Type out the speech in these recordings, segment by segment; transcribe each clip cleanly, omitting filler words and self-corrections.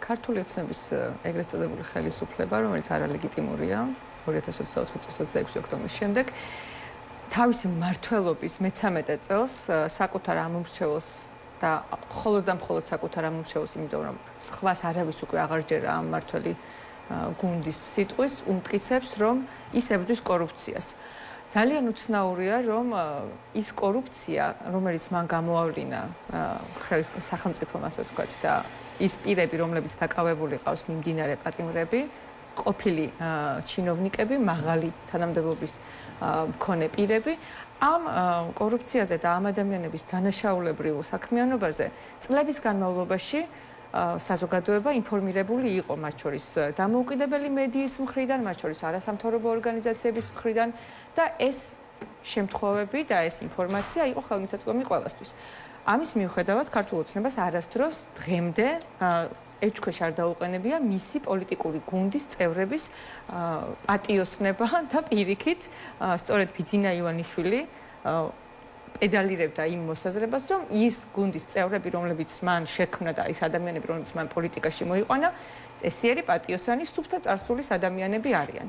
ქართული ოცნების ეგრეთ წოდებული ხელისუფლება, რომელიც არალეგიტიმურია 2024 წლის 26 ოქტომბრის შემდეგ, თავისი მმართველობის მე-13 წელს საკუთარ ამომრჩეველს და მხოლოდ საკუთარ ამომრჩეველს, იმიტომ რომ სხვას არავის უკვე აღარ ჯერა ამ მმართველი გუნდის სიტყვის, უმტკიცებს, რომ ის ებრძვის კორუფციას. ძალიან უცნაურია, რომ ის კორუფცია, რომელიც მან გამოავლინა სახელმწიფომ, ასე ვთქვათ, და ის პირები, რომლებიც დაკავებული ყავს მიმდინარე პატიმრები, ყოფილი ჩინოვნიკები, მაღალი თანამდებობის მქონე პირები, ამ კორუფციაზე და ამ ადამიანების დანაშაულებრივ საქმიანობაზე წლების განმავლობაში საზოგადოება ინფორმირებული იყო, მათ შორის დამოუკიდებელი მედიის მხრიდან, მათ შორის არასამთავრობო ორგანიზაციების მხრიდან და ეს შემთხვევები და ეს ინფორმაცია იყო ხელმისაწვდომი ყველასთვის. ამის მიუხედავად, ქართულ ოცნებას არასდროს დღემდე ეჭქვეშ არ დაუყენებია მისი პოლიტიკური გუნდის წევრების პატიოსნება და პირიქით, სწორედ ბიძინა ივანიშვილი პედალირებდა იმ მოსაზრებას, რომ ის გუნდის წევრები, რომლებიც მან შექმნა და ის ადამიანები, რომლებიც მან პოლიტიკაში მოიყვანა, წესიერი პატიოსანი, სუფთა წარსულის ადამიანები არიან.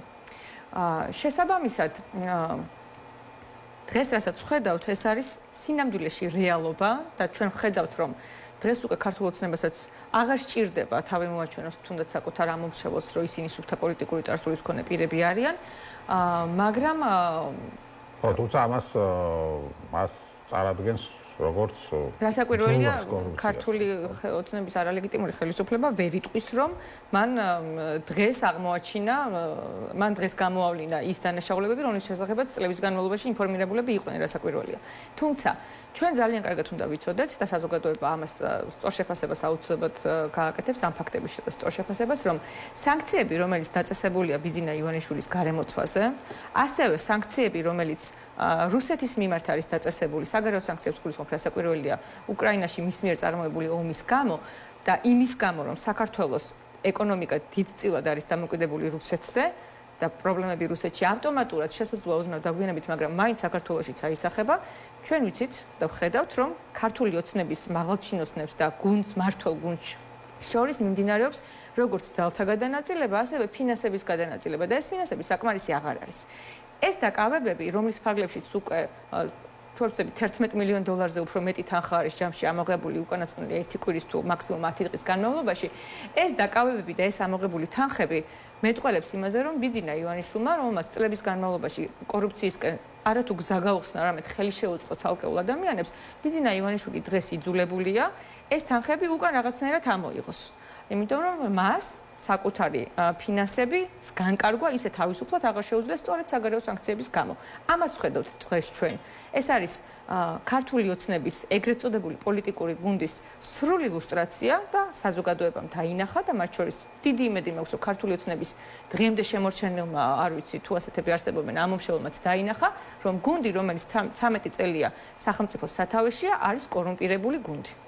შესაბამისად, დღეს რასაც ვხედავთ, ეს არის სინამდვილეში რეალობა და ჩვენ ვხედავთ, რომ დღეს უკვე ქართულ ოცნებასაც აღარ სჭირდება თავი მოაჩვენოს თუნდაც საკუთარ ამომრჩეველს, რომ ისინი სუფთა პოლიტიკური წარსულის მქონე პირები არიან, მაგრამ თუმცა მას წარადგენს როგორც რასაკვირველია, ქართული ოცნების არალეგიტიმური ხელისუფლება ვერ იტყვის, რომ მან დღეს აღმოაჩინა, მან დღეს გამოავლინა ის დანაშაულებები, რომლის შესახებაც წლების განმავლობაში ინფორმირებულები იყვნენ, რასაკვირველია. თუმცა ჩვენ ძალიან კარგად უნდა ვიცოდეთ და საზოგადოება ამას სწორ შეფასებას აუცილებლად გააკეთებს ამ ფაქტების სწორ შეფასებას, რომ სანქციები, რომელიც დაწესებულია ბიძინა ივანიშვილის გარემოცვაზე, ასევე სანქციები, რომელიც რუსეთის მიმართ არის დაწესებული, საგარეო სანქციებს გულისხმობ, რასაკვირველია, უკრაინაში მის მიერ წარმოებული ომის გამო და იმის გამო, რომ საქართველოს ეკონომიკა დიდწილად არის დამოკიდებული რუსეთზე და პრობლემები რუსეთში ავტომატურად შესაძლოა ოდნავ დაგვიანებით, მაგრამ მაინც საქართველოშიც აისახება. ჩვენ ვიცით და ვხედავთ, რომ ქართული ოცნების მაღალჩინოსნებს და გუნდს, მმართველ გუნდს შორის მიმდინარეობს როგორც ძალთა გადანაწილება, ასევე ფინანსების გადანაწილება და ეს ფინანსები საკმარისი აღარ არის. ეს დაკავებები, რომლის ფარგლებშიც უკვე თორსები 11 მილიონ დოლარზე უფრო მეტი თანხა არის ჯამში ამოღებული უკანასკნელი 1 კვირის თუ მაქსიმუმ 10 დღის განმავლობაში, ეს დაკავებები და ეს ამოღებული თანხები მეტყველებს იმაზე, რომ ბიძინა ივანიშვილმა, რომელმაც წლების განმავლობაში კორუფციისკენ არათუ გზა გაუხსნა, არამედ ხელი შეუწყო ცალკეულ ადამიანებს, ბიძინა ივანიშვილი დღეს იძულებულია ეს თანხები უკან რაღაცნაირად ამოიღოს. იმიტომ რომ მას საკუთარი ფინანსები განკარგვა ისე თავისუფლად აღარ შეუძლეს სწორედ საგარეო სანქციების გამო. ამას ვხედავთ დღეს ჩვენ. ეს არის ქართული ოცნების ეგრეთ წოდებული პოლიტიკური გუნდის სრული ილუსტრაცია და საზოგადოებამ დაინახა და მათ შორის დიდი იმედი მაქვს, რომ ქართული ოცნების დღემდე შემორჩენილმა, არ ვიცი თუ ასეთები არსებობენ, ამომრჩეველმაც დაინახა, რომ გუნდი, რომელიც 13 წელია სახელმწიფოს სათავეშია, არის კორუმპირებული გუნდი.